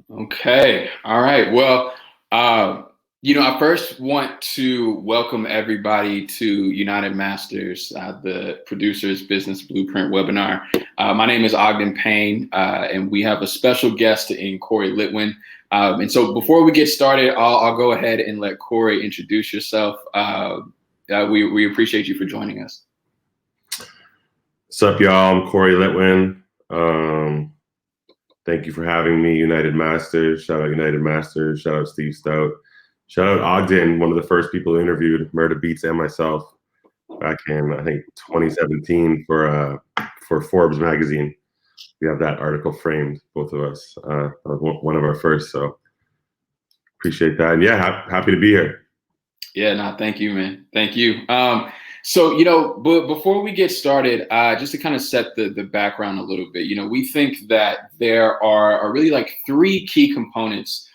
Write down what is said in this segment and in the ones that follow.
Okay. All right. Well, I first want to welcome everybody to UnitedMasters, the Producers Business Blueprint webinar. My name is Ogden Payne, and we have a special guest in Cory Litwin. And so before we get started, I'll go ahead and let Cory introduce yourself. We appreciate you for joining us. What's up, y'all? I'm Cory Litwin. Thank you for having me, UnitedMasters. Shout out UnitedMasters. Shout out Steve Stout. Shout out Ogden, one of the first people who interviewed Murda Beatz and myself back in, I think, 2017 for Forbes magazine. We have that article framed, both of us. That was one of our first, so appreciate that. And yeah, happy to be here. Yeah, no, thank you, man. Thank you. So, but before we get started, just to kind of set the background a little bit, we think that there are really like three key components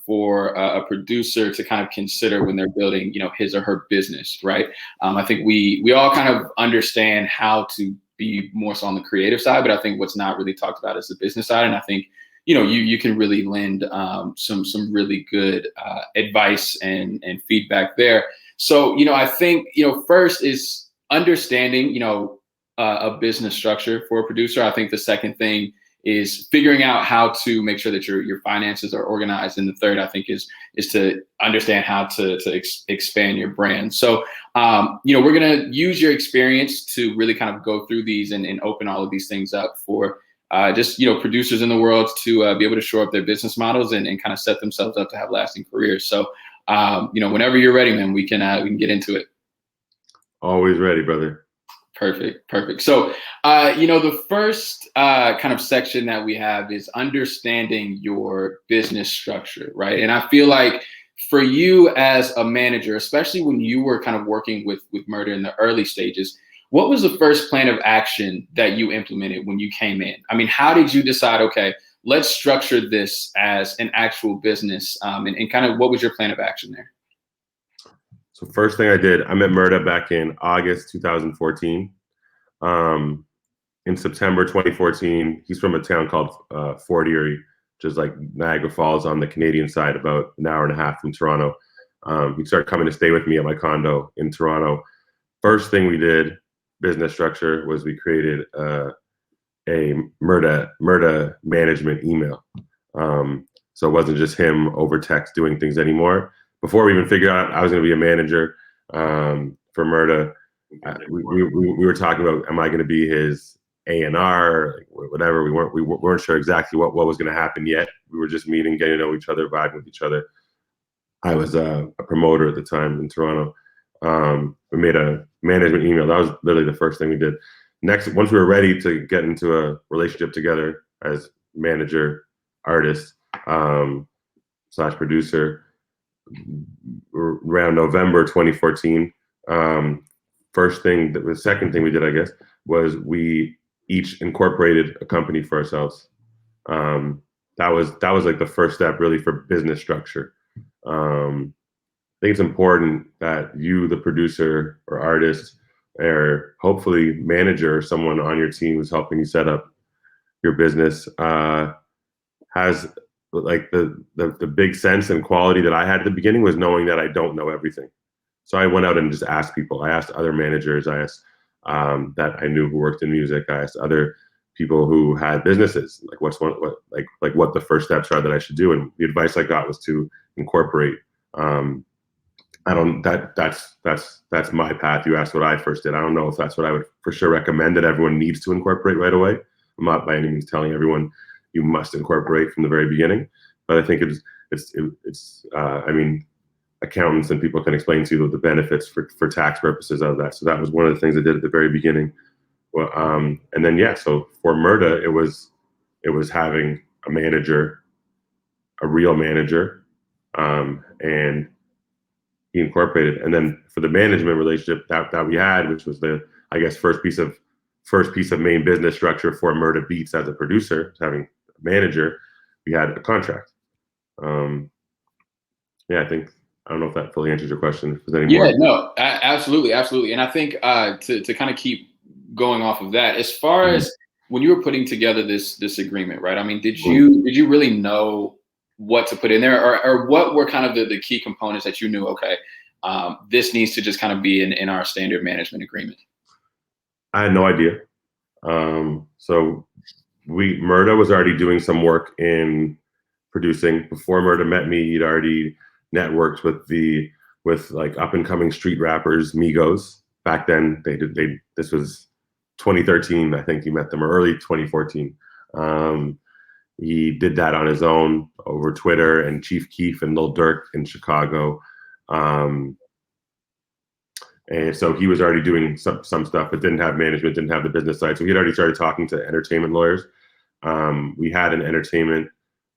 for a producer to kind of consider when they're building, his or her business, right? I think we all kind of understand how to be more so on the creative side, but I think what's not really talked about is the business side. And I think you can really lend some really good advice and feedback there. So, I think, first is understanding, a business structure for a producer. I think the second thing is figuring out how to make sure that your finances are organized. And the third, I think, is to understand how to expand your brand. So, we're going to use your experience to really kind of go through these and open all of these things up for just producers in the world to be able to shore up their business models and kind of set themselves up to have lasting careers. So whenever you're ready, man, we can get into it. Always ready, brother. Perfect. So the first kind of section that we have is understanding your business structure, right? And I feel like for you as a manager, especially when you were kind of working with Murda in the early stages, what was the first plan of action that you implemented when you came in? I mean, how did you decide, okay, let's structure this as an actual business, and kind of what was your plan of action there? So first thing I did, I met Murda back in August 2014. In September 2014, he's from a town called Fort Erie, which is like Niagara Falls on the Canadian side, about an hour and a half from Toronto. He started coming to stay with me at my condo in Toronto. First thing we did, business structure, was we created a Murda management email. So it wasn't just him over text doing things anymore. Before we even figured out I was going to be a manager for Murda, we were talking about, am I going to be his A&R, whatever. We weren't sure exactly what was going to happen yet. We were just meeting, getting to know each other, vibing with each other. I was a promoter at the time in Toronto. We made a management email. That was literally the first thing we did. Next, once we were ready to get into a relationship together as manager, artist, / producer, around November 2014, the second thing we did, I guess, was we each incorporated a company for ourselves. That was like the first step really for business structure. I think it's important that you, the producer or artist, or hopefully manager, or someone on your team who's helping you set up your business, has like the big sense and quality that I had at the beginning was knowing that I don't know everything. So I went out and just asked people. I asked other managers. I asked that I knew who worked in music. I asked other people who had businesses, like what the first steps are that I should do. And the advice I got was to incorporate. That's my path. You asked what I first did. I don't know if that's what I would for sure recommend that everyone needs to incorporate right away. I'm not by any means telling everyone you must incorporate from the very beginning, but I think I mean, accountants and people can explain to you the benefits for tax purposes of that. So that was one of the things I did at the very beginning. Well, and then so for Murda, it was having a manager, a real manager, and he incorporated. And then for the management relationship that we had, which was the, I guess, first piece of main business structure for Murda Beatz as a producer, having a manager, we had a contract. I don't know if that fully answers your question. If there's any more. Yeah, no, absolutely. And I think to kind of keep going off of that, as far as when you were putting together this agreement, right? I mean, did Mm. you really know what to put in there, or what were kind of the key components that you knew? Okay, this needs to just kind of be in our standard management agreement. I had no idea. So Murda was already doing some work in producing. Before Murda met me, he'd already networked with like up and coming street rappers, Migos. Back then, this was 2013, I think he met them, or early 2014. He did that on his own over Twitter, and Chief Keef and Lil Durk in Chicago. Um, and so he was already doing some stuff, but didn't have management, didn't have the business side. So he had already started talking to entertainment lawyers. We had an entertainment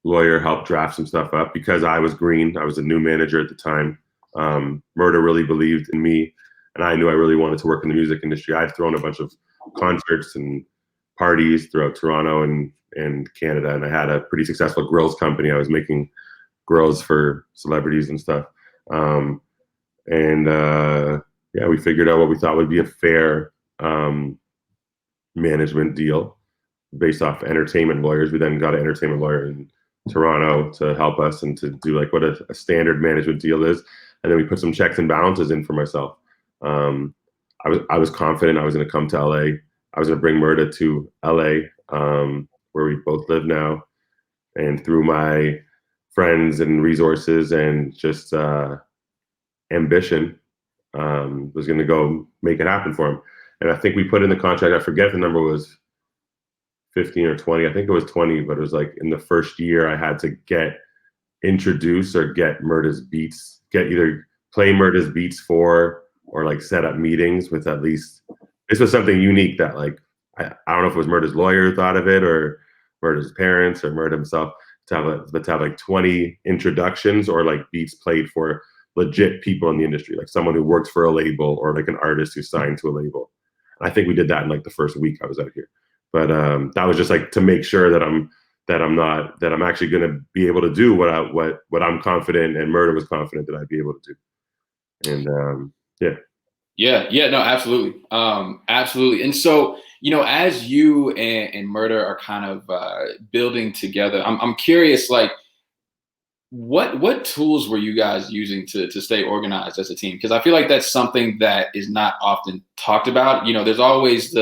lawyer help draft some stuff up because I was green. I was a new manager at the time. Murda really believed in me, and I knew I really wanted to work in the music industry. I'd thrown a bunch of concerts and parties throughout Toronto and Canada, and I had a pretty successful grills company. I was making grills for celebrities and stuff. Yeah, we figured out what we thought would be a fair management deal based off entertainment lawyers. We then got an entertainment lawyer in Toronto to help us and to do like what a standard management deal is. And then we put some checks and balances in for myself. I was confident I was going to come to LA. I was going to bring Murda to LA, where we both live now. And through my friends and resources and just ambition, was going to go make it happen for him. And I think we put in the contract, I forget the number was 15 or 20. I think it was 20, but it was like in the first year I had to get introduced or get Murda's beats, get either play Murda's beats for, or like set up meetings with at least, this was something unique that like, I don't know if it was Murda's lawyer thought of it or Murda's parents or Murda himself, to have like 20 introductions or like beats played for legit people in the industry, like someone who works for a label or like an artist who's signed to a label. And I think we did that in like the first week I was out here. But that was just like to make sure that I'm actually going to be able to do what I'm confident and Murda was confident that I'd be able to do. And Yeah, no, absolutely. Absolutely. And so, as you and Murda are kind of building together, I'm curious, like, what tools were you guys using to stay organized as a team? Because I feel like that's something that is not often talked about. There's always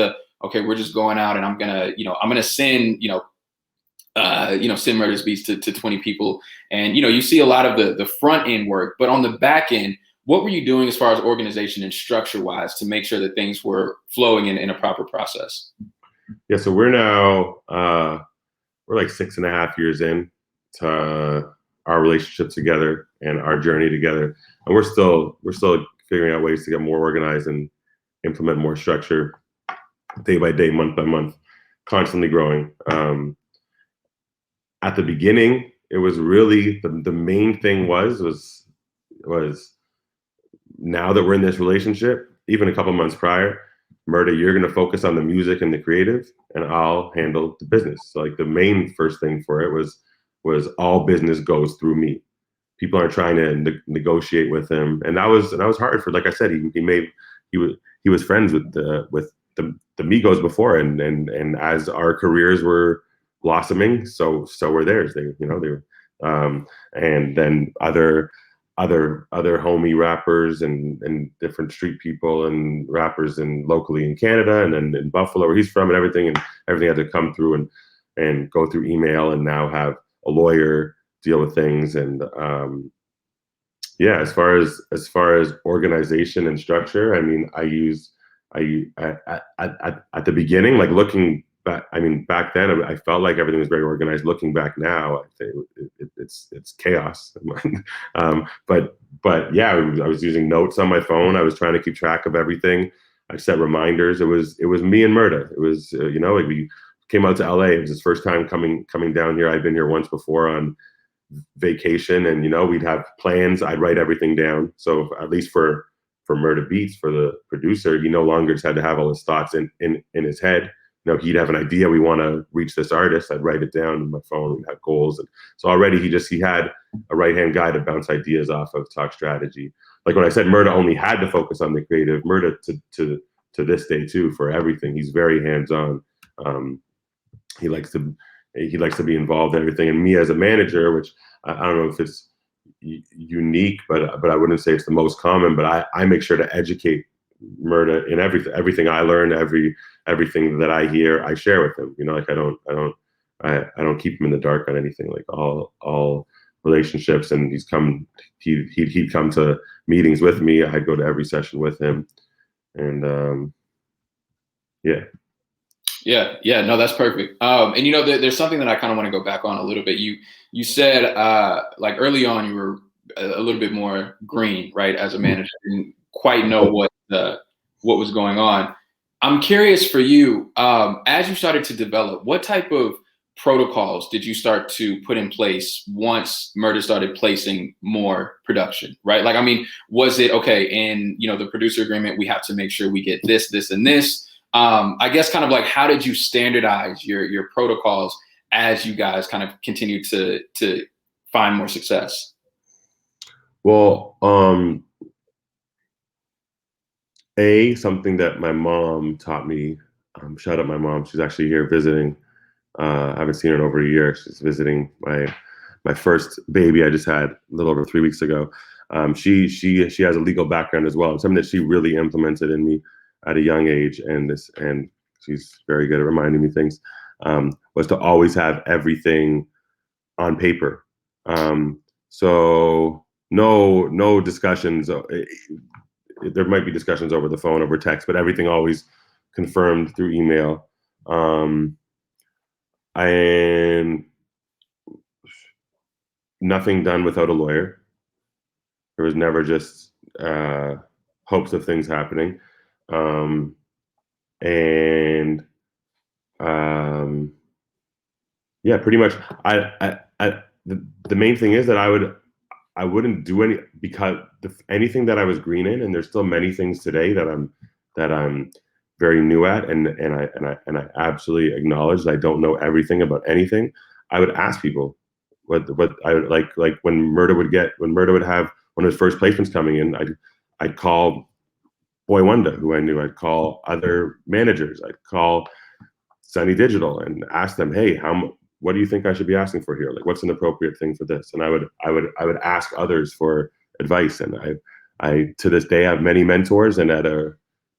okay, we're just going out and I'm gonna send, send Murda's beats to 20 people. And, you see a lot of the front end work, but on the back end, what were you doing as far as organization and structure wise to make sure that things were flowing in a proper process? Yeah, so we're now, we're like 6.5 years in to our relationship together and our journey together. And we're still figuring out ways to get more organized and implement more structure day by day, month by month, constantly growing. At the beginning, it was really the main thing was now that we're in this relationship, even a couple months prior, Murda, you're going to focus on the music and the creative, and I'll handle the business. So like the main first thing for it was all business goes through me. People aren't trying to negotiate with him, and that was hard for. Like I said, he was friends with the Migos before, and as our careers were blossoming, so were theirs. They were, and then other homie rappers and different street people and rappers locally in Canada and then in Buffalo where he's from and everything had to come through and go through email and now have a lawyer deal with things. And as far as organization and structure, I mean, at the beginning, like looking back, I mean, back then I felt like everything was very organized. Looking back now, I think it's chaos. But yeah, I was using notes on my phone. I was trying to keep track of everything. I set reminders. It was me and Murda. It was like we came out to LA. It was his first time coming down here. I'd been here once before on vacation, and we'd have plans. I'd write everything down. So at least for Murda Beatz, for the producer, he no longer just had to have all his thoughts in his head. He'd have an idea. We want to reach this artist. I'd write it down on my phone. We'd have goals, and so already he had a right-hand guy to bounce ideas off of, talk strategy. Like when I said Murda only had to focus on the creative, Murda to this day too, for everything, he's very hands-on. he likes to be involved in everything. And me as a manager, which I don't know if it's unique, but I wouldn't say it's the most common. But I make sure to educate Murda in everything I learn, everything that I hear, I share with him. You know, like I don't keep him in the dark on anything. Like all relationships, and he'd come to meetings with me. I'd go to every session with him, and yeah. Yeah, no, that's perfect. And you know, there's something that I kind of want to go back on a little bit. You said like early on you were a little bit more green, right? As a manager, didn't quite know what was going on. I'm curious for you, as you started to develop, what type of protocols did you start to put in place once Murda started placing more production, right? Like, I mean, was it okay in, you know, the producer agreement, we have to make sure we get this, this, and this? I guess kind of like, how did you standardize your protocols as you guys kind of continue to find more success? Well, something that my mom taught me, shout out my mom, she's actually here visiting. I haven't seen her in over a year. She's visiting my first baby I just had a little over 3 weeks ago. She has a legal background as well. It's something that she really implemented in me at a young age, and she's very good at reminding me things, was to always have everything on paper. So no discussions. There might be discussions over the phone, over text, but everything always confirmed through email. And nothing done without a lawyer. There was never just hopes of things happening. Yeah, pretty much. The main thing is that I wouldn't do anything that I was green in, and there's still many things today that I'm very new at, and I absolutely acknowledge that I don't know everything about anything. I would ask people what I would like when Murda would have one of his first placements coming in. I'd call Boy Wonder, who I knew. I'd call other managers. I'd call Sunny Digital and ask them, hey, what do you think I should be asking for here? Like, what's an appropriate thing for this? And I would ask others for advice. And I to this day have many mentors, and at a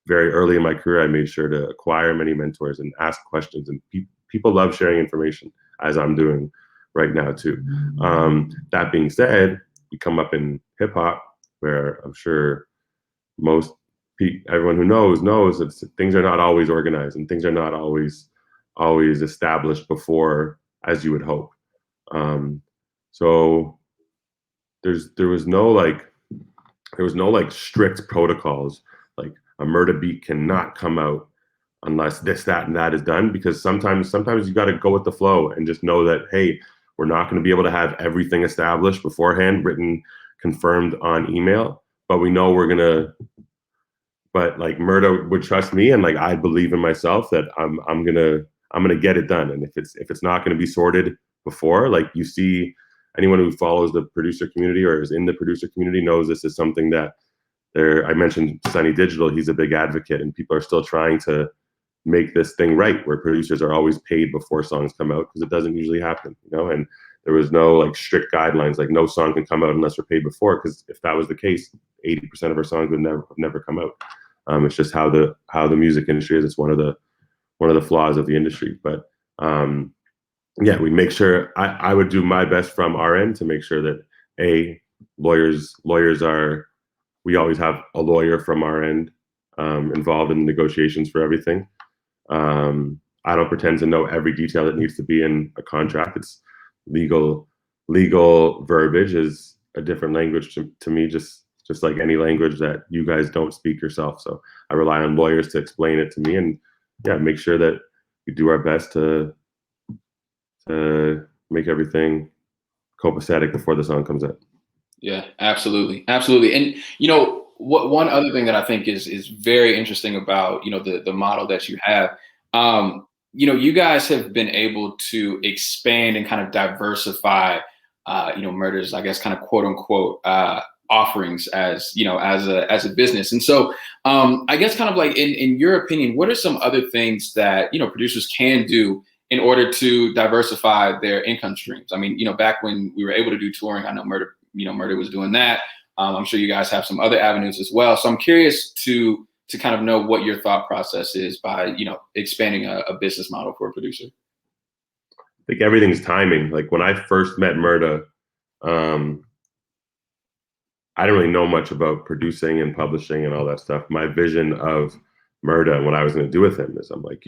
very early in my career, I made sure to acquire many mentors and ask questions. And people love sharing information, as I'm doing right now too. That being said, we come up in hip hop, where I'm sure everyone who knows that things are not always organized, and things are not always established before as you would hope. So there was no strict protocols, like a Murda beat cannot come out unless this, that, and that is done, because sometimes you got to go with the flow and just know that, hey, we're not going to be able to have everything established beforehand, written, confirmed on email, but we know we're gonna. But like Murda would trust me, and like I believe in myself that I'm gonna get it done. And if it's not going to be sorted before, like, you see, anyone who follows the producer community or is in the producer community knows this is something that I mentioned Sunny Digital. He's a big advocate, and people are still trying to make this thing right, where producers are always paid before songs come out, because it doesn't usually happen, you know. And there was no like strict guidelines, like no song can come out unless we're paid before, because if that was the case, 80% of our songs would never come out. It's just how the music industry is. It's one of the flaws of the industry. But yeah, we make sure I would do my best from our end to make sure that lawyers are. We always have a lawyer from our end involved in the negotiations for everything. I don't pretend to know every detail that needs to be in a contract. It's legal verbiage is a different language to me, just like any language that you guys don't speak yourself. So I rely on lawyers to explain it to me, and yeah, make sure that we do our best to make everything copacetic before the song comes out. Yeah, absolutely. And you know, one other thing that I think is very interesting about, you know, the model that you have, you know, you guys have been able to expand and kind of diversify, you know, Murda's, I guess, kind of quote unquote offerings as, you know, as a business. And so I guess kind of like in your opinion, what are some other things that, you know, producers can do in order to diversify their income streams. I mean, back when we were able to do touring, I know Murda was doing that. I'm sure you guys have some other avenues as well. So I'm curious to kind of know what your thought process is by, expanding a business model for a producer. I think everything's timing. Like when I first met Murda, I didn't really know much about producing and publishing and all that stuff. My vision of Murda and what I was going to do with him is, I'm like,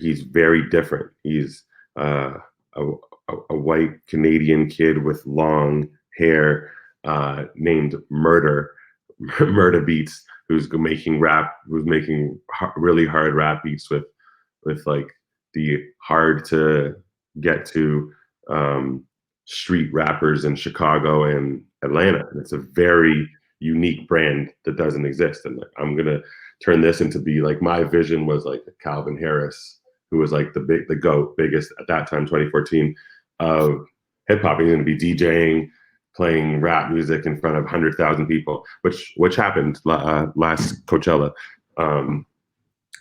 he's very different. He's a white Canadian kid with long hair, named Murda Beatz, who's making really hard rap beats with like the hard to get to street rappers in Chicago and Atlanta. And it's a very unique brand that doesn't exist. And like, I'm gonna turn this into be like, my vision was like Calvin Harris, who was like the GOAT, biggest at that time, 2014, of hip hop. He's gonna be DJing, playing rap music in front of 100,000 people, which happened last Coachella.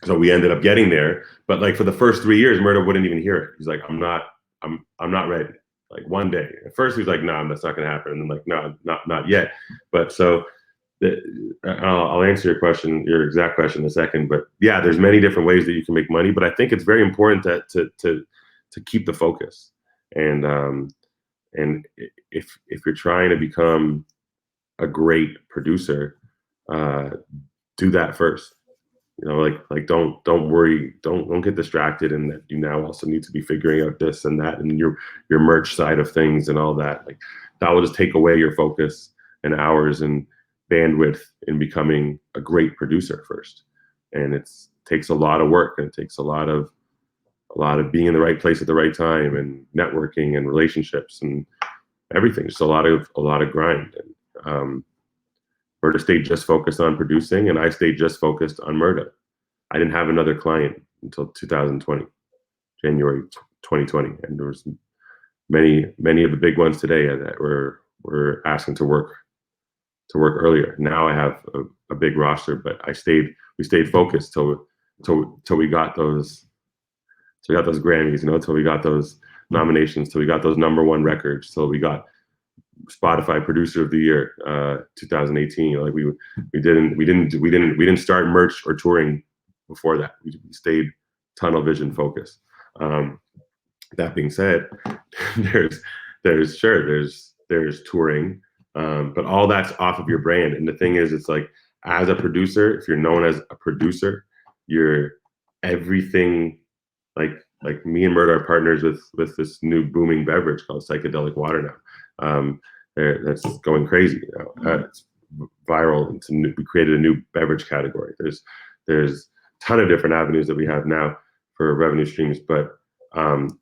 So we ended up getting there, but like for the first 3 years, Murda wouldn't even hear it. He's like, I'm not ready. Like one day, at first he was like, "No, that's not gonna happen," and I'm like, "No, not yet." But so I'll answer your exact question in a second. But yeah, there's many different ways that you can make money, but I think it's very important to keep the focus. And if you're trying to become a great producer, do that first. Like don't worry, don't get distracted, and that you now also need to be figuring out this and that and your merch side of things and all that. Like that will just take away your focus and hours and bandwidth in becoming a great producer first. And it takes a lot of work, and it takes a lot of being in the right place at the right time, and networking and relationships and everything. Just a lot of grind. And Murda stayed just focused on producing, and I stayed just focused on Murda. I didn't have another client until 2020, January 2020, and there was many of the big ones today that were asking to work earlier. Now I have a big roster, but we stayed focused till we got those Grammys, till we got those nominations, till we got those #1 records, till we got Spotify Producer of the Year, 2018. Like we didn't start merch or touring before that. We stayed tunnel vision focused. That being said, there's touring, but all that's off of your brand. And the thing is, it's like, as a producer, if you're known as a producer, you're everything. Like me and Murda are partners with this new booming beverage called psychedelic water now. That's going crazy. It's viral. We created a new beverage category. There's a ton of different avenues that we have now for revenue streams, but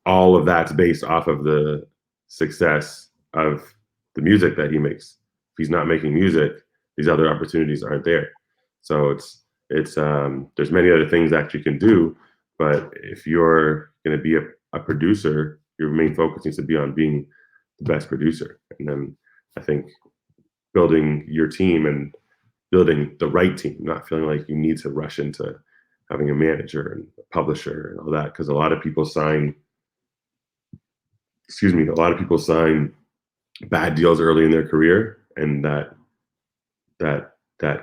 all of that's based off of the success of the music that he makes. If he's not making music, these other opportunities aren't there. So it's there's many other things that you can do, but if you're going to be a producer, your main focus needs to be on being the best producer. And then I think building your team and building the right team, not feeling like you need to rush into having a manager and a publisher and all that, because a lot of people sign bad deals early in their career, and that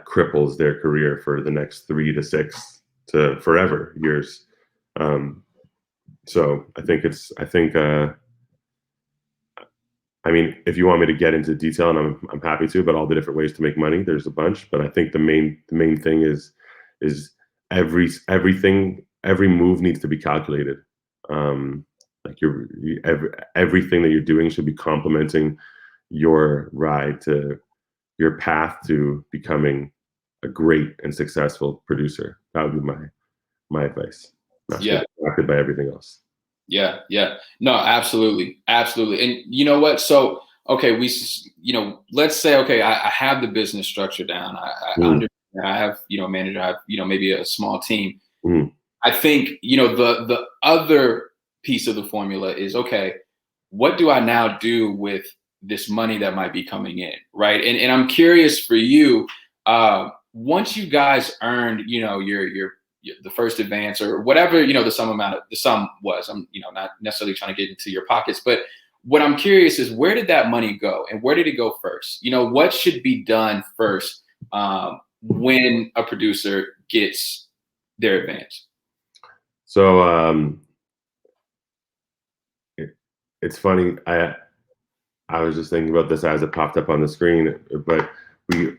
cripples their career for the next 3 to 6 to forever years. So I think I mean, if you want me to get into detail, and I'm happy to, but all the different ways to make money, there's a bunch. But I think the main thing is every move needs to be calculated. Like everything that you're doing should be complementing your ride to your path to becoming a great and successful producer. That would be my advice. Not distracted by everything else. Yeah. No, absolutely. And you know what? So, okay, let's say, okay, I have the business structure down. I have, a manager, I have, maybe a small team. I think, the other piece of the formula is, okay, what do I now do with this money that might be coming in, right? And I'm curious for you, once you guys earned, your the first advance or whatever, the sum was. I'm, not necessarily trying to get into your pockets, but what I'm curious is, where did that money go, and where did it go first? What should be done first when a producer gets their advance? So it's funny. I was just thinking about this as it popped up on the screen, but we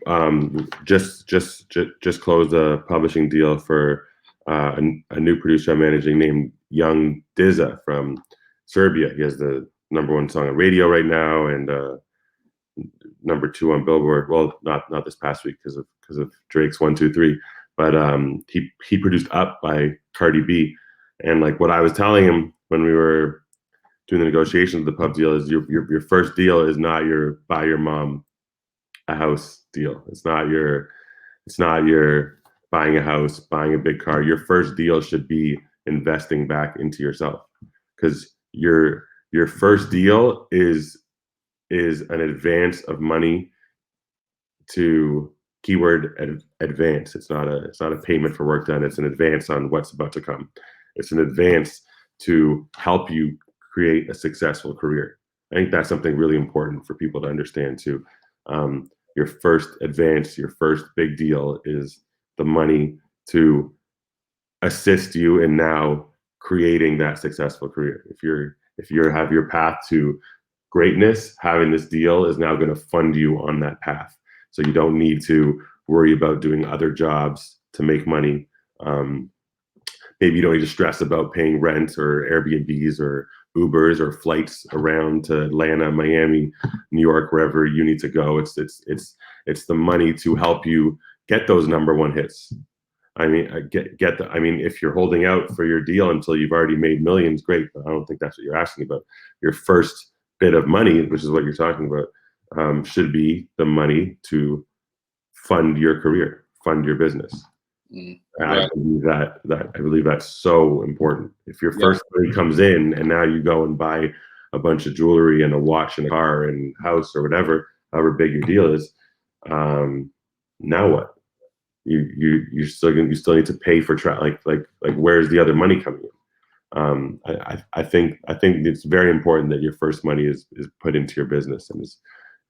just closed a publishing deal for a new producer I'm managing named Young Dizza from Serbia. He has the #1 song on radio right now, and #2 on Billboard. Well, not this past week because of Drake's 1, 2, 3, but he produced Up by Cardi B, and like what I was telling him when we were doing the negotiations of the pub deal is your first deal is not your buy your mom a house deal. It's not your buying a house, buying a big car. Your first deal should be investing back into yourself, because your first deal is an advance of money to keyword advance. It's not a payment for work done. It's an advance on what's about to come. It's an advance to help you create a successful career. I think that's something really important for people to understand too. Your first advance, your first big deal is the money to assist you in now creating that successful career. If you have your path to greatness, having this deal is now going to fund you on that path. So you don't need to worry about doing other jobs to make money. Maybe you don't need to stress about paying rent or Airbnbs or Ubers or flights around to Atlanta, Miami, New York, wherever you need to go. It's the money to help you get those #1 hits. I mean, if you're holding out for your deal until you've already made millions, great. But I don't think that's what you're asking about. Your first bit of money, which is what you're talking about, should be the money to fund your career, fund your business. Right. I believe that's so important. If your first money comes in and now you go and buy a bunch of jewelry and a watch and a car and house or whatever, however big your deal is, now what? You still need to pay for like where's the other money coming in? I think it's very important that your first money is put into your business, and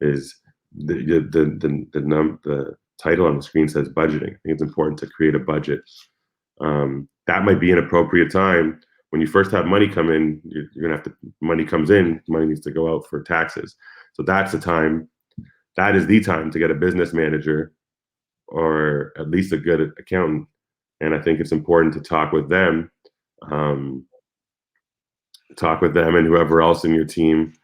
is the title on the screen says budgeting. I think it's important to create a budget. That might be an appropriate time when you first have money come in. You're gonna have to, money comes in, money needs to go out for taxes. So that's the time. That is the time to get a business manager or at least a good accountant. And I think it's important to talk with them and whoever else in your team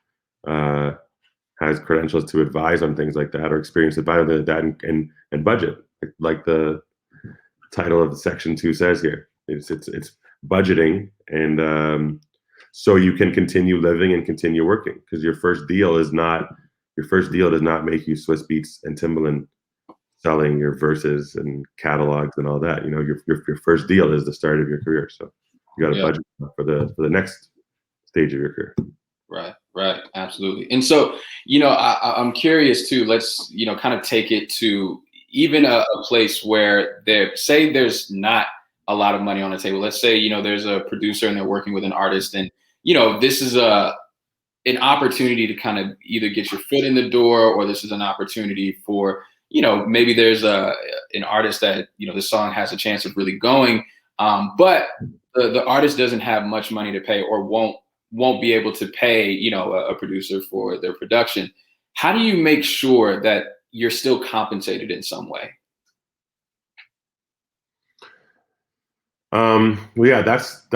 has credentials to advise on things like that or experience advising that and budget, like the title of the section 2 says here. It's budgeting, and so you can continue living and continue working, because your first deal does not make you Swiss Beats and Timbaland selling your verses and catalogs and all that. Your first deal is the start of your career, so you got to budget for the next stage of your career. Right, absolutely. And so, I'm curious too. Let's, kind of take it to even a place where there's not a lot of money on the table. Let's say, there's a producer and they're working with an artist, and this is an opportunity to kind of either get your foot in the door, or this is an opportunity for, maybe there's an artist that, the song has a chance of really going, but the artist doesn't have much money to pay, or won't be able to pay, a producer for their production. How do you make sure that you're still compensated in some way? Well, yeah, that's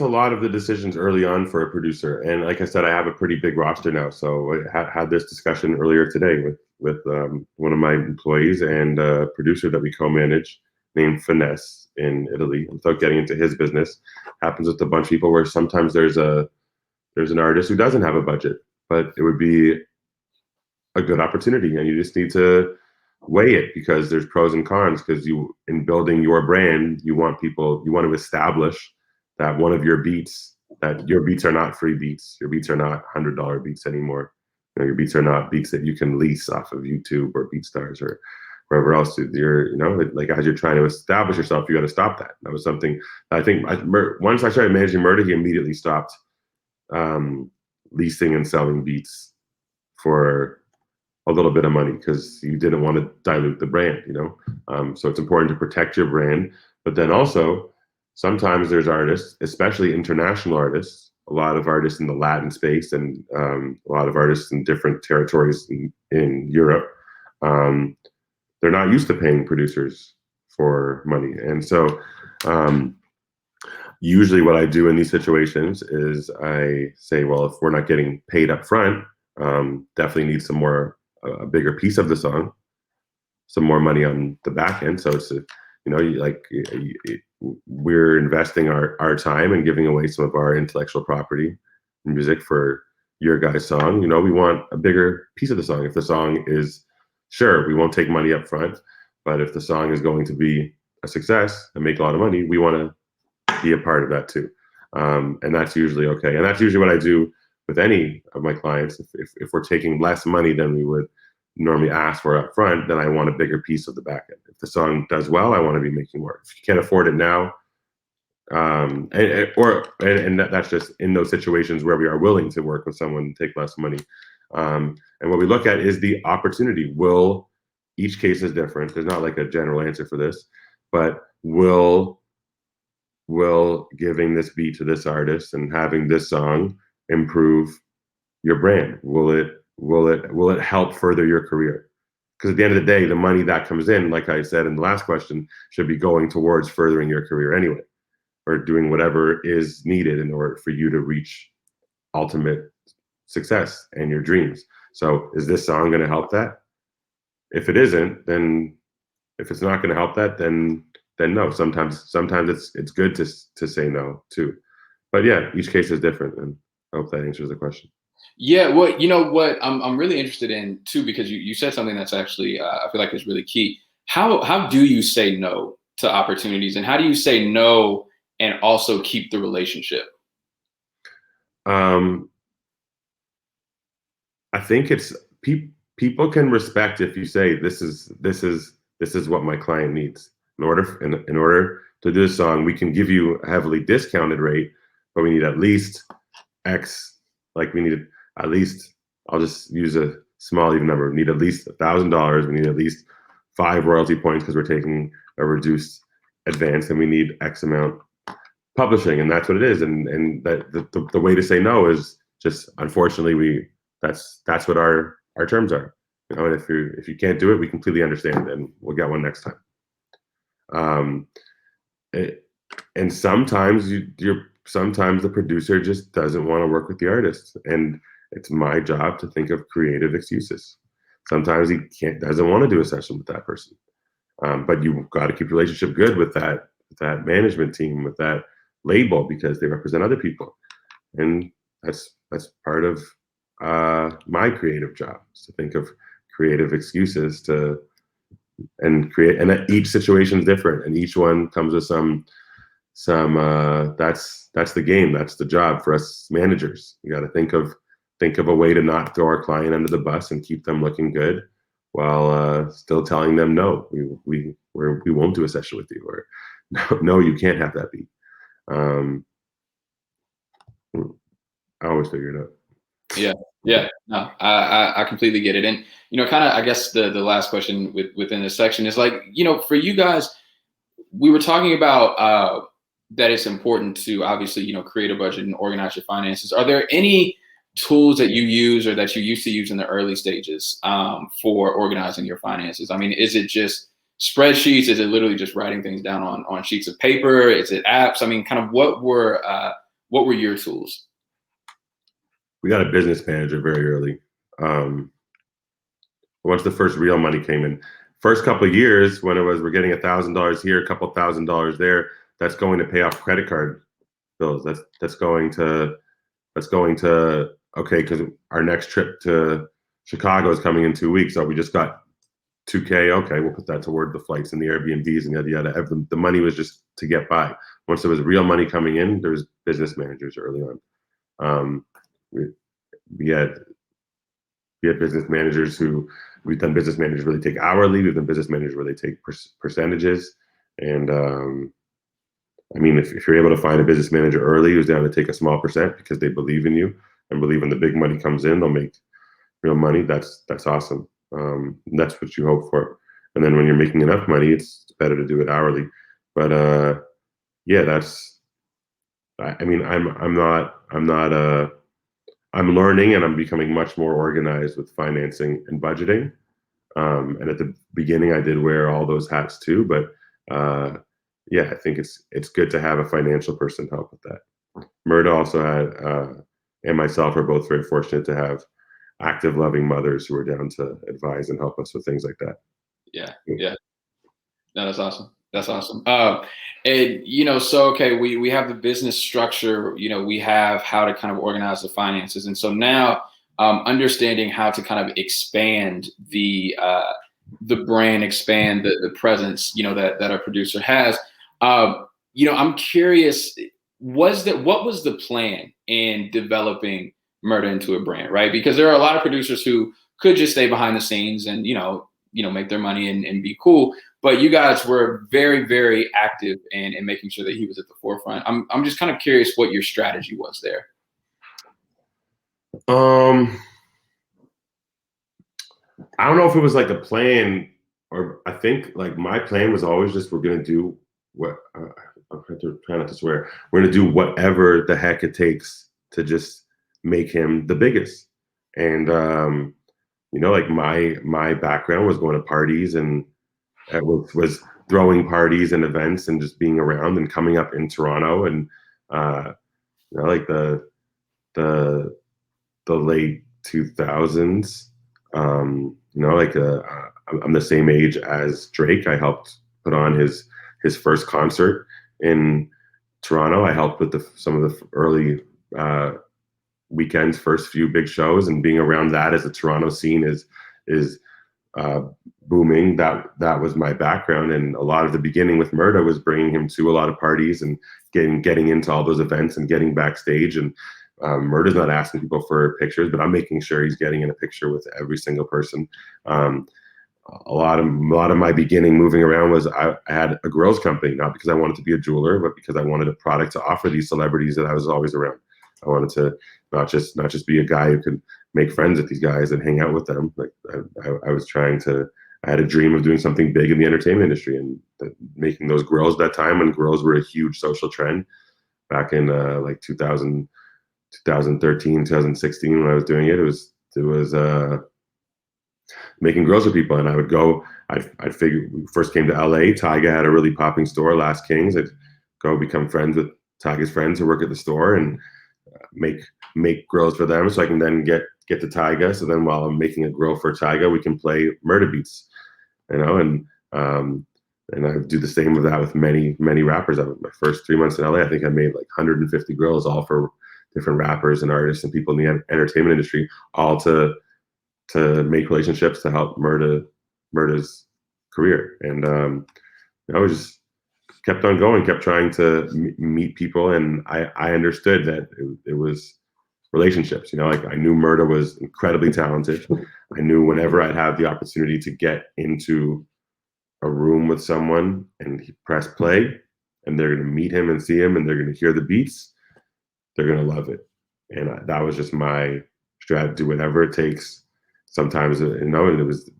a lot of the decisions early on for a producer. And like I said, I have a pretty big roster now. So I had this discussion earlier today with one of my employees and a producer that we co-manage named Finesse in Italy. Without getting into his business, happens with a bunch of people where sometimes there's an artist who doesn't have a budget, but it would be a good opportunity, and you just need to weigh it, because there's pros and cons. Because in building your brand, you want to establish that your beats are not free beats. Your beats are not $100 beats anymore. Your beats are not beats that you can lease off of YouTube or BeatStars or wherever else you're, like as you're trying to establish yourself, you got to stop that. That was something I think once I started managing Murda, he immediately stopped leasing and selling beats for a little bit of money because you didn't want to dilute the brand, so it's important to protect your brand. But then also sometimes there's artists, especially international artists, a lot of artists in the Latin space and a lot of artists in different territories in Europe. They're not used to paying producers for money. And so usually what I do in these situations is I say, well, if we're not getting paid up front, definitely need a bigger piece of the song, some more money on the back end. So it's, we're investing our time and giving away some of our intellectual property music for your guy's song. We want a bigger piece of the song. If the song is, sure, we won't take money up front, but if the song is going to be a success and make a lot of money, we want to be a part of that too. And that's usually okay. And that's usually what I do with any of my clients. If we're taking less money than we would normally ask for up front, then I want a bigger piece of the back end. If the song does well, I want to be making more. If you can't afford it now, and that's just in those situations where we are willing to work with someone and take less money. And what we look at is the opportunity. Each case is different. There's not like a general answer for this, but will giving this beat to this artist and having this song improve your brand? Will it help further your career? Because at the end of the day, the money that comes in, like I said in the last question, should be going towards furthering your career anyway, or doing whatever is needed in order for you to reach ultimate success and your dreams. So is this song going to help that? If it isn't, then if it's not going to help that, then no. Sometimes it's good to say no too. But yeah, each case is different, and I hope that answers the question. Yeah, well, you know what I'm really interested in too, because you said something that's actually I feel like is really key. How do you say no to opportunities, and how do you say no and also keep the relationship? I think it's people can respect if you say this is what my client needs. In order to do this song, we can give you a heavily discounted rate, but we need at least X. Like we need at least, I'll just use a small even number. We need at least $1,000. We need at least 5 royalty points because we're taking a reduced advance, and we need X amount publishing, and that's what it is. And that the way to say no is just, unfortunately, that's what our terms are. And if you can't do it, we completely understand, and we'll get one next time. And sometimes sometimes the producer just doesn't want to work with the artist, and it's my job to think of creative excuses. Sometimes he doesn't want to do a session with that person, but you've got to keep your relationship good with that management team, with that label, because they represent other people, and that's part of my creative job, is to think of creative excuses and create. And that each situation is different, and each one comes with some that's the game. That's the job for us managers. You got to think of a way to not throw our client under the bus and keep them looking good, while still telling them no, we won't do a session with you, or no, you can't have that beat. I always figure it out. Yeah, no, I completely get it. And kind of, I guess the last question within this section is, like, for you guys, we were talking about that it's important to obviously create a budget and organize your finances. Are there any tools that you use or that you used to use in the early stages for organizing your finances? I mean, is it just spreadsheets? Is it literally just writing things down on sheets of paper? Is it apps? I mean, kind of what were your tools? We got a business manager very early. Once the first real money came in, first couple of years when we're getting $1,000 here, a couple $1,000 there, that's going to pay off credit card bills. That's going to okay, because our next trip to Chicago is coming in 2 weeks, so we just got $2K. Okay, we'll put that toward the flights and the Airbnbs and yada yada. The money was just to get by. Once there was real money coming in, there was business managers early on. We had We have business managers we've done business managers where they take hourly. We've done business managers where they take percentages. And I mean, if you're able to find a business manager early who's down to take a small percent because they believe in you and believe when the big money comes in, they'll make real money. That's awesome. That's what you hope for. And then when you're making enough money, it's better to do it hourly. But yeah, I mean, I'm learning and I'm becoming much more organized with financing and budgeting. And at the beginning, I did wear all those hats too. But yeah, I think it's good to have a financial person help with that. Murda also had, and myself are both very fortunate to have active, loving mothers who are down to advise and help us with things like that. Yeah. No, that's awesome. That's awesome. And so okay, we have the business structure. We have how to kind of organize the finances, and so now understanding how to kind of expand the brand, expand the presence, that our producer has. I'm curious. What was the plan in developing Murda into a brand, right? Because there are a lot of producers who could just stay behind the scenes and make their money and be cool. But you guys were very, very active in making sure that he was at the forefront. I'm just kind of curious what your strategy was there. I don't know if it was like a plan, or I think like my plan was always just we're gonna do what I'm trying not to swear. We're gonna do whatever the heck it takes to just make him the biggest. And like my background was going to parties and was throwing parties and events and just being around and coming up in Toronto and like the late 2000s. I'm the same age as Drake. I helped put on his first concert in Toronto. I helped with some of the early weekends, first few big shows, and being around that as the Toronto scene is booming. That was my background, and a lot of the beginning with Murda was bringing him to a lot of parties and getting into all those events and getting backstage. And Murda's not asking people for pictures, but I'm making sure he's getting in a picture with every single person. A lot of my beginning moving around was I had a girls company, not because I wanted to be a jeweler, but because I wanted a product to offer these celebrities that I was always around. I wanted to not just be a guy who could make friends with these guys and hang out with them. Like I had a dream of doing something big in the entertainment industry and making those grills at that time when grills were a huge social trend back in like 2013, 2016 when I was doing it. It was making grills for people, and I would go. I'd figure we first came to LA. Tyga had a really popping store, Last Kings. I'd go become friends with Tyga's friends who work at the store and make grills for them, so I can then get to Tyga. So then while I'm making a grill for Tyga, we can play Murda Beatz, and I do the same with that with many rappers. My first 3 months in LA, I think I made like 150 grills, all for different rappers and artists and people in the entertainment industry, all to make relationships to help Murda's career. And I just kept on going, kept trying to meet people, and I understood that it was relationships. Like I knew Murda was incredibly talented. I knew whenever I'd have the opportunity to get into a room with someone and he press play and they're going to meet him and see him and they're going to hear the beats, they're going to love it. And that was just my strategy, do whatever it takes. Sometimes, and it was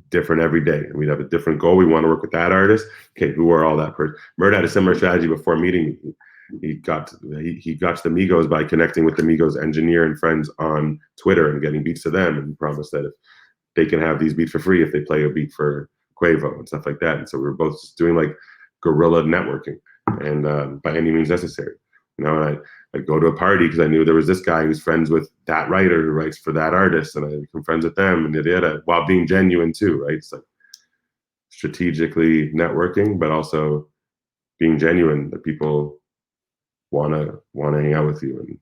different every day. We'd have a different goal. We want to work with that artist. Okay, who are all that person? Murda had a similar strategy before meeting me. He got to the Migos by connecting with the Migos engineer and friends on Twitter and getting beats to them, and promised that if they can have these beats for free if they play a beat for Quavo and stuff like that. And so we were both just doing like guerrilla networking, and by any means necessary. And I'd go to a party because I knew there was this guy who's friends with that writer who writes for that artist, and I become friends with them, and while being genuine too, right? It's like strategically networking, but also being genuine, that people wanna hang out with you, and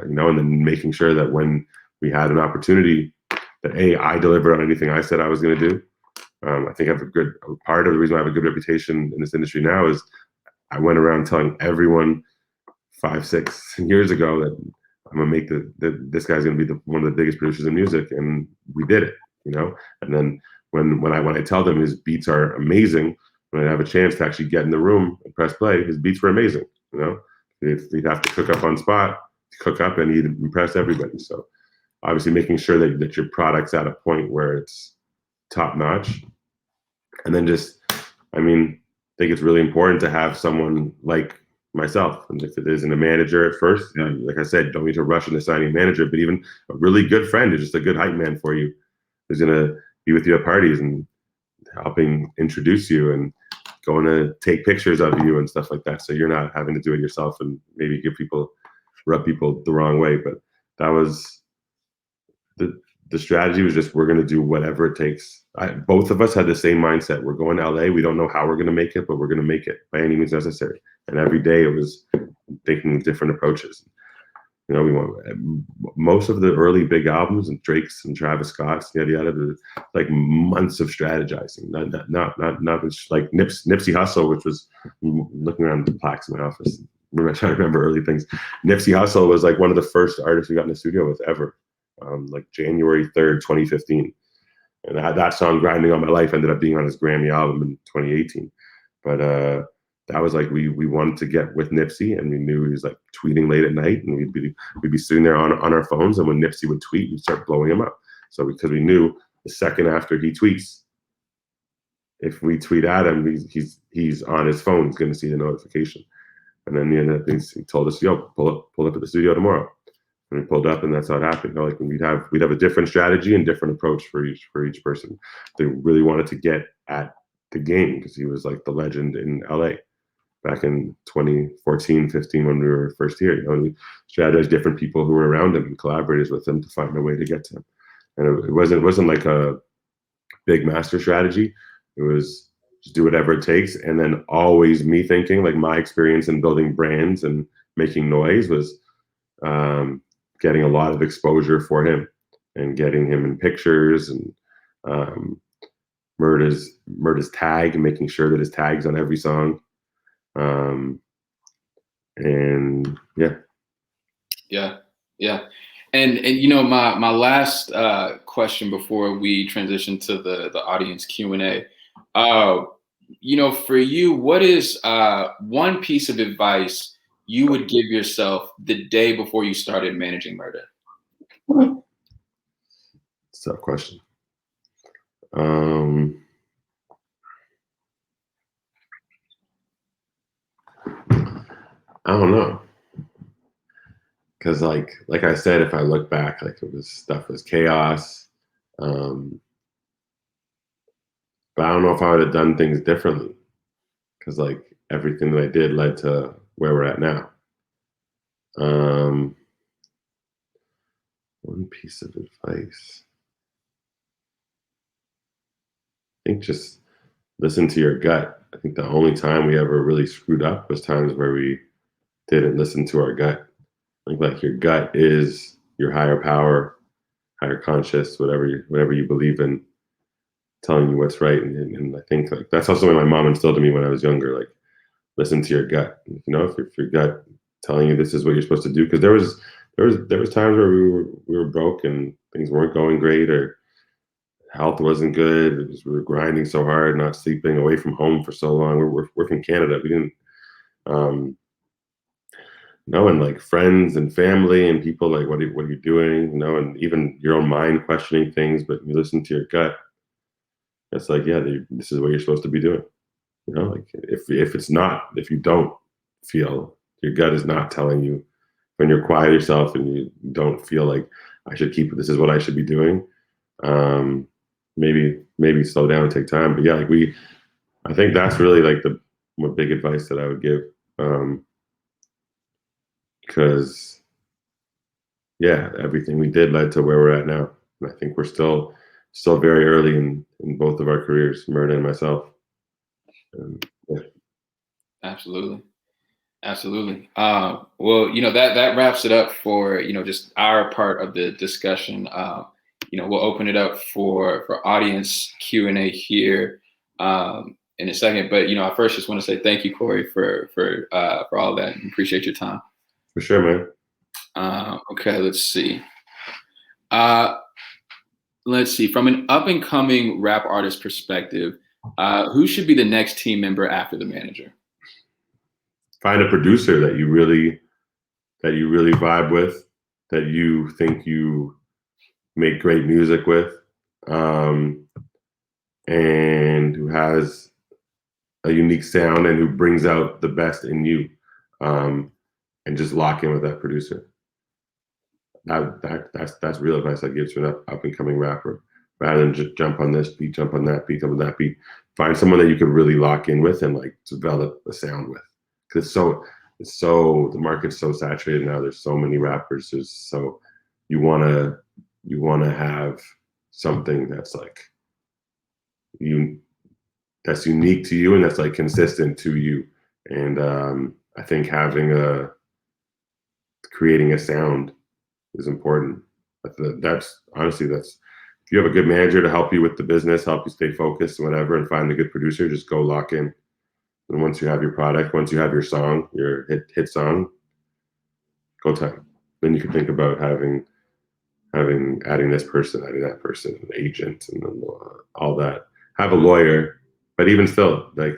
and then making sure that when we had an opportunity, that I delivered on anything I said I was going to do. I think I have part of the reason I have a good reputation in this industry now is I went around telling everyone 5-6 years ago that I'm gonna make this guy's gonna be one of the biggest producers in music, and we did it, you know. And then when I tell them his beats are amazing, when I have a chance to actually get in the room and press play, his beats were amazing, you know. If he'd have to cook up on spot, cook up, and he'd impress everybody. So obviously making sure that your product's at a point where it's top notch, and then just, I mean, I think it's really important to have someone like myself. And if it isn't a manager at first, like I said, don't need to rush into signing a manager, but even a really good friend who's just a good hype man for you, who's gonna be with you at parties and helping introduce you and going to take pictures of you and stuff like that. So you're not having to do it yourself and maybe rub people the wrong way. But that was the strategy, was just, we're going to do whatever it takes. Both of us had the same mindset. We're going to LA. We don't know how we're going to make it, but we're going to make it by any means necessary. And every day it was thinking different approaches. You know, we want most of the early big albums and Drake's and Travis Scott's, yada yada, like months of strategizing. Not like Nipsey Hussle, which was, looking around the plaques in my office, trying to remember early things. Nipsey Hussle was like one of the first artists we got in the studio with ever. Like January 3rd, 2015. And that song, Grinding on My Life, ended up being on his Grammy album in 2018. But that was like, we wanted to get with Nipsey, and we knew he was like tweeting late at night, and we'd be sitting there on our phones, and when Nipsey would tweet, we'd start blowing him up. So because we knew the second after he tweets, if we tweet at him, he's on his phone, he's going to see the notification. And then he told us, yo, pull up at the studio tomorrow. And we pulled up, and that's how it happened. You know, like, we'd have a different strategy and different approach for each person. They really wanted to get at the game because he was like the legend in LA back in 2014, 15 when we were first here. You know, and we strategized different people who were around him and collaborators with him to find a way to get to him. And it wasn't like a big master strategy. It was just do whatever it takes, and then always me thinking, like, my experience in building brands and making noise was getting a lot of exposure for him and getting him in pictures, and Murda's tag, and making sure that his tag's on every song. And yeah. And you know, my last question before we transition to the audience Q&A, you know, for you, what is one piece of advice you would give yourself the day before you started managing Murda? It's a tough question. I don't know, because like I said, if I look back, like, stuff was chaos. But I don't know if I would have done things differently, because like everything that I did led to where we're at now. One piece of advice, I think, just listen to your gut. I think the only time we ever really screwed up was times where we didn't listen to our gut. I think, like, your gut is your higher power, higher conscious, whatever you believe in, telling you what's right. And I think, like, that's also what my mom instilled in me when I was younger. Like, listen to your gut. You know, if your gut telling you this is what you're supposed to do, because there was times where we were broke and things weren't going great, or health wasn't good. We were grinding so hard, not sleeping, away from home for so long. We're from Canada. We didn't know, and like friends and family and people, like, what are you doing? You know, and even your own mind questioning things, but you listen to your gut. It's like, yeah, this is what you're supposed to be doing. You know, like, if you don't feel, your gut is not telling you, when you're quiet yourself and you don't feel like, this is what I should be doing, maybe slow down and take time. But yeah, like, I think that's really like the big advice that I would give, because yeah, everything we did led to where we're at now. And I think we're still very early in both of our careers, Murda and myself. Yeah. Absolutely. Well, you know, that wraps it up for, you know, just our part of the discussion. You know, we'll open it up for audience Q&A here in a second. But, you know, I first just want to say thank you, Cory, for all that, and appreciate your time. For sure, man. Okay, let's see. Uh, let's see. From an up and coming rap artist perspective, who should be the next team member after the manager? Find a producer that you really vibe with, that you think you make great music with, um, and who has a unique sound and who brings out the best in you, and just lock in with that producer. That's real advice I give to an up and coming rapper. Rather than just jump on this beat, jump on that beat, jump on that beat. Find someone that you can really lock in with and like develop a sound with. Because the market's so saturated now. There's so many rappers. You wanna have something that's like you that's unique to you and that's like consistent to you. And I think creating a sound is important. That's honestly, if you have a good manager to help you with the business, help you stay focused and whatever, and find a good producer, just go lock in. And once you have your product, once you have your song, your hit song, go time. Then you can think about adding this person, adding that person, an agent, and then, all that. Have a lawyer, but even still, like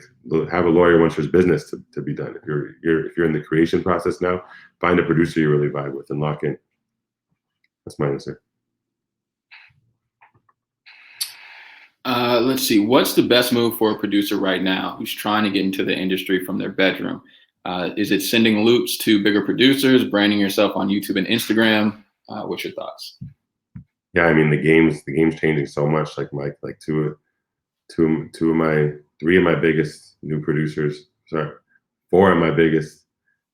have a lawyer once there's business to be done. If you're in the creation process now, find a producer you really vibe with and lock in. That's my answer. Let's see. What's the best move for a producer right now who's trying to get into the industry from their bedroom? Is it sending loops to bigger producers, branding yourself on YouTube and Instagram? What's your thoughts? Yeah, I mean the game's changing so much. Like three of my biggest new producers. Sorry, four of my biggest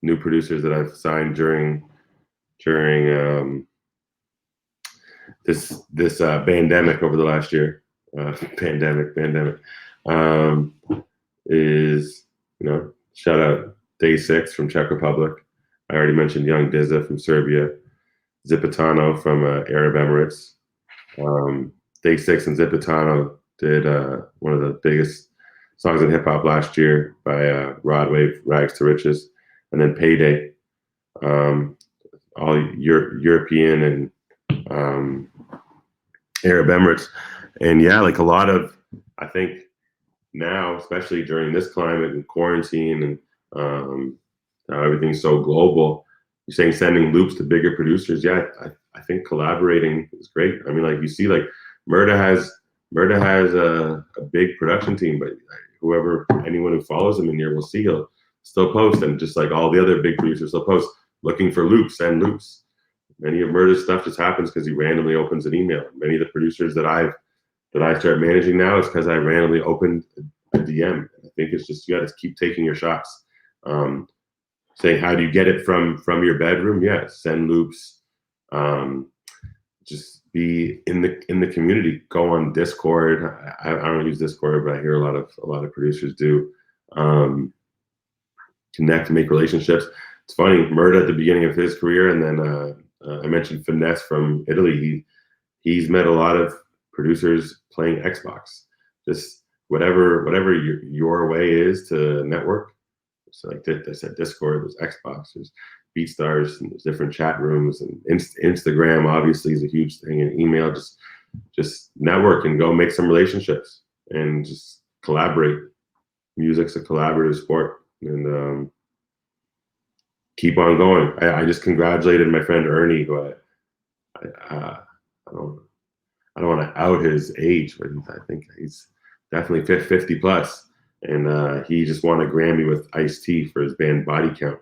new producers that I've signed during this pandemic over the last year. Pandemic is, shout out Day 6 from Czech Republic. I already mentioned Young Dizza from Serbia, Zipitano from Arab Emirates. Day 6 and Zipitano did one of the biggest songs in hip hop last year by Rod Wave, Rags to Riches, and then Payday, all European and Arab Emirates. And yeah, like a lot of, I think now, especially during this climate and quarantine and how everyth's so global, you're saying sending loops to bigger producers. Yeah, I think collaborating is great. I mean, like you see, like Murda has a big production team, but anyone who follows him in here will see he'll still post, and just like all the other big producers, they'll post looking for loops, send loops. Many of Murda's stuff just happens because he randomly opens an email. Many of the producers that I start managing now is because I randomly opened a DM. I think it's just you got to keep taking your shots. Saying how do you get it from your bedroom? Yeah, send loops. Just be in the community. Go on Discord. I don't use Discord, but I hear a lot of producers do. Connect, make relationships. It's funny, Murda at the beginning of his career, and then I mentioned Finesse from Italy. He's met a lot of producers playing Xbox. Just whatever your way is to network. So like I said, Discord, there's Xbox, there's BeatStars, and there's different chat rooms, and Instagram obviously is a huge thing, and email. Just network and go make some relationships and just collaborate. Music's a collaborative sport, and keep on going. I just congratulated my friend Ernie, who I don't want to out his age, but I think he's definitely 50 plus. And he just won a Grammy with Ice-T for his band Body Count.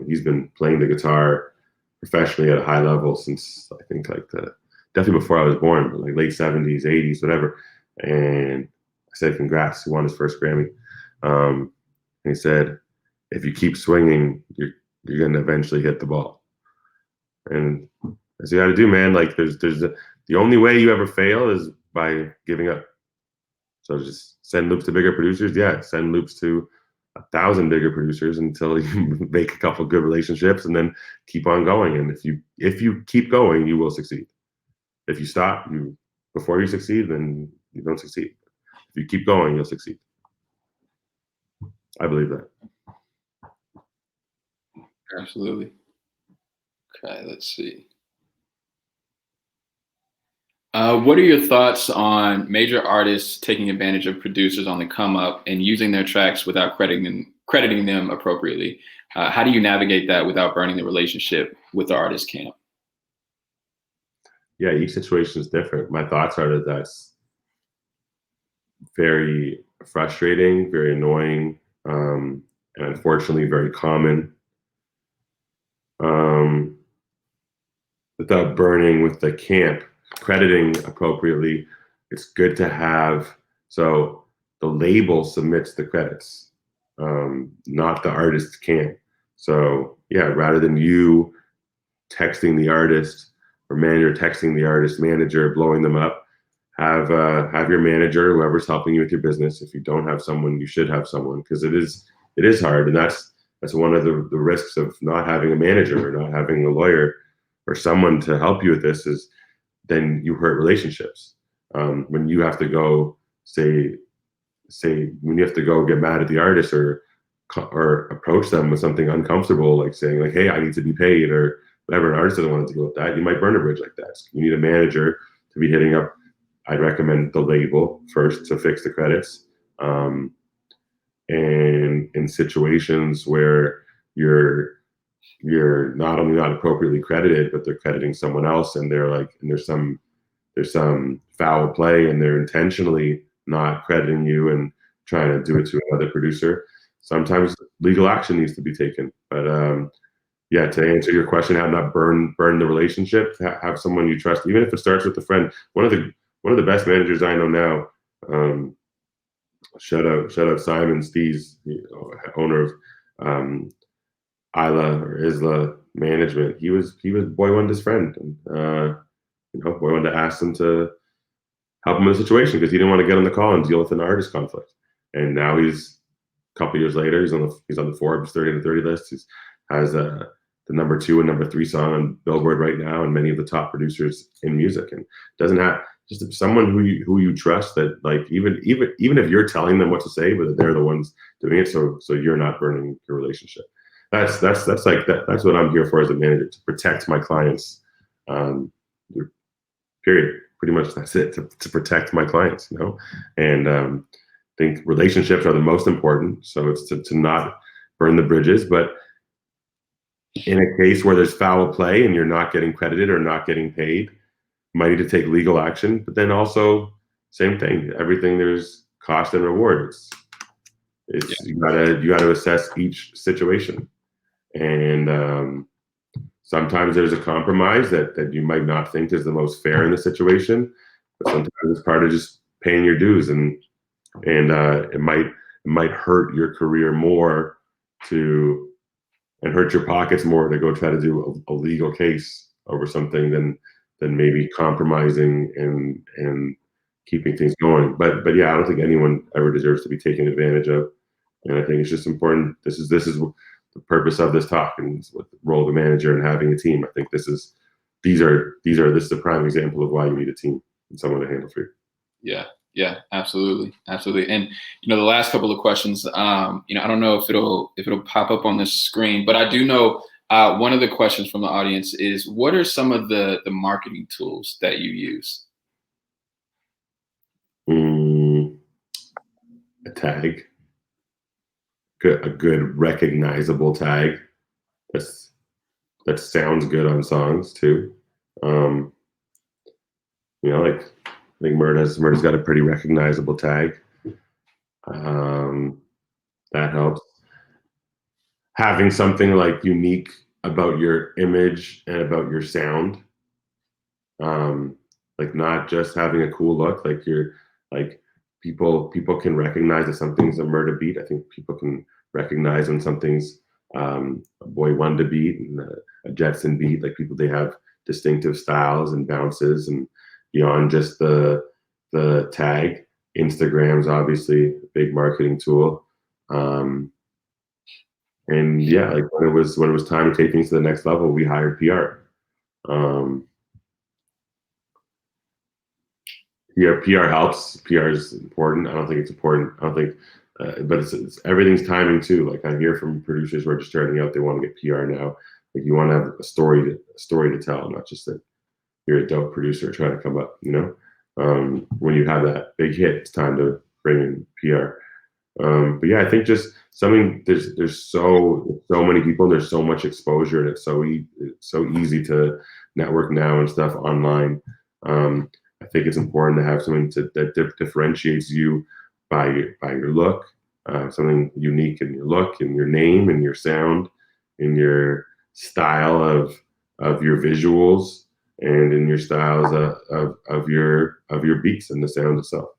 He's been playing the guitar professionally at a high level since I think definitely before I was born, but like late 70s, 80s, whatever. And I said, congrats, he won his first Grammy. And he said, if you keep swinging, you're gonna eventually hit the ball. And that's what you gotta do, man. Like the only way you ever fail is by giving up. So just send loops to bigger producers. Yeah, send loops to 1,000 bigger producers until you make a couple good relationships, and then keep on going. And if you keep going, you will succeed. If you stop before you succeed, then you don't succeed. If you keep going, you'll succeed. I believe that. Absolutely. Okay, let's see. What are your thoughts on major artists taking advantage of producers on the come up and using their tracks without crediting them appropriately? How do you navigate that without burning the relationship with the artist camp? Yeah, each situation is different. My thoughts are that that's very frustrating, very annoying, and unfortunately very common. Um, Without burning with the camp, crediting appropriately, it's good to have. So the label submits the credits, not the artist camp. So yeah, rather than you texting the artist or manager texting the artist manager, blowing them up, have your manager, whoever's helping you with your business. If you don't have someone, you should have someone, because it is hard, and that's one of the risks of not having a manager or not having a lawyer or someone to help you with this, is then you hurt relationships. When you have to go say when you have to go get mad at the artist or approach them with something uncomfortable, like saying like, hey, I need to be paid, or whatever. An artist doesn't want to deal with that. You might burn a bridge like that. You need a manager to be hitting up. I'd recommend the label first to fix the credits. And in situations where you're not only not appropriately credited, but they're crediting someone else, and there's some foul play, and they're intentionally not crediting you and trying to do it to another producer. Sometimes legal action needs to be taken. But yeah, to answer your question, how not burn the relationship, have someone you trust, even if it starts with a friend. One of the best managers I know now. Shout out Simon Stees, owner of Isla or Isla Management. He was Boy Wonder's friend, and Boy Wonder asked him to help him in the situation because he didn't want to get on the call and deal with an artist conflict. And now he's a couple years later, he's on the Forbes 30 under 30 list. He has the number 2 and number 3 song on Billboard right now, and many of the top producers in music. And doesn't have just someone who you trust, that like even if you're telling them what to say, but they're the ones doing it, so you're not burning your relationship. That's what I'm here for as a manager, to protect my clients. Period. Pretty much that's it, to protect my clients, And I think relationships are the most important. So it's to not burn the bridges. But in a case where there's foul play and you're not getting credited or not getting paid, you might need to take legal action. But then also, same thing. Everything, there's cost and reward. You gotta assess each situation. And sometimes there's a compromise that you might not think is the most fair in the situation, but sometimes it's part of just paying your dues, and it might hurt your career more and hurt your pockets more to go try to do a legal case over something than maybe compromising and keeping things going. But yeah, I don't think anyone ever deserves to be taken advantage of, and I think it's just important. This is the purpose of this talk, and with the role of a manager and having a team. I think this is a prime example of why you need a team and someone to handle for you. Yeah, absolutely. And the last couple of questions, I don't know if it'll pop up on the screen, but I do know one of the questions from the audience is, what are some of the marketing tools that you use? A tag. A good recognizable tag that sounds good on songs too. Like I think Murda's got a pretty recognizable tag. That helps. Having something like unique about your image and about your sound. Like not just having a cool look, like you're like people can recognize that something's a Murda beat. I think people can recognize when something's a Boy Wonder beat and a Jetson beat. Like they have distinctive styles and bounces, and beyond just the tag. Instagram's obviously a big marketing tool. And yeah, like when it was time to take things to the next level, we hired PR. PR helps. PR is important. I don't think it's important. But it's everything's timing too. Like I hear from producers who are just starting out, they want to get PR now. Like you want to have a story to tell, not just that you're a dope producer trying to come up. When you have that big hit, it's time to bring in PR. But yeah, I think just something. There's so many people, and there's so much exposure, and it's so easy to network now and stuff online. I think it's important to have something that differentiates you by your look, something unique in your look, in your name, in your sound, in your style of your visuals, and in your styles of your beats and the sound itself.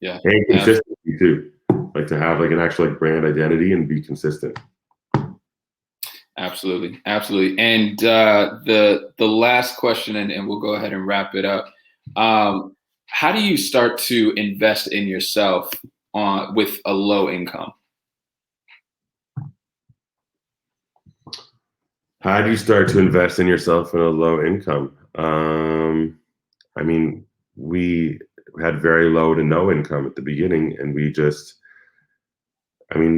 Yeah, and consistency too. Like to have like an actual like brand identity and be consistent. Absolutely. And the last question, and we'll go ahead and wrap it up. How do you start to invest in yourself with a low income? How do you start to invest in yourself in a low income? I mean, we had very low to no income at the beginning, and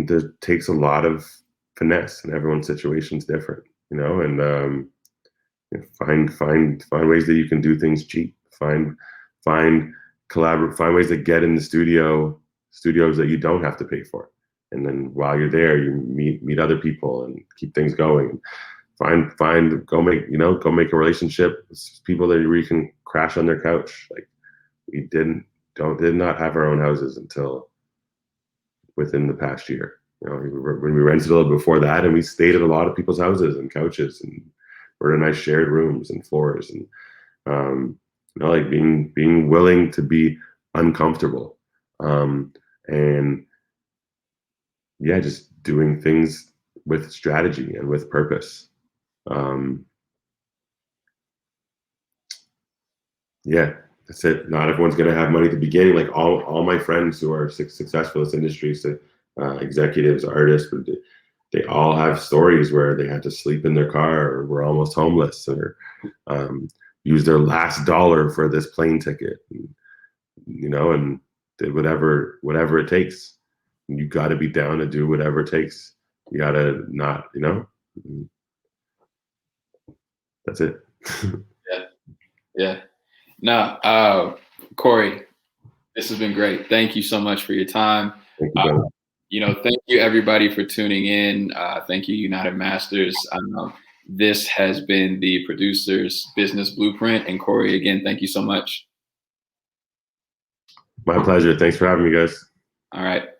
there takes a lot of finesse, and everyone's situation's different, and find ways that you can do things cheap. Find ways to get in the studios that you don't have to pay for, and then while you're there, you meet other people and keep things going. Go make a relationship with people that you can crash on their couch. Like we did not have our own houses until within the past year. When we rented a little before that, and we stayed at a lot of people's houses and couches, and we're in nice shared rooms and floors, and like being willing to be uncomfortable, and yeah, just doing things with strategy and with purpose. Yeah, that's it. Not everyone's going to have money at the beginning. Like all my friends who are successful in this industry, so executives, artists, they all have stories where they had to sleep in their car, or were almost homeless, or use their last dollar for this plane ticket, and did whatever it takes. You got to be down to do whatever it takes. You got to not, that's it. Yeah. No, Cory, this has been great. Thank you so much for your time. Thank you, thank you everybody for tuning in. Thank you, UnitedMasters. This has been the Producer's Business Blueprint. And Cory, again, thank you so much. My pleasure. Thanks for having me, guys. All right.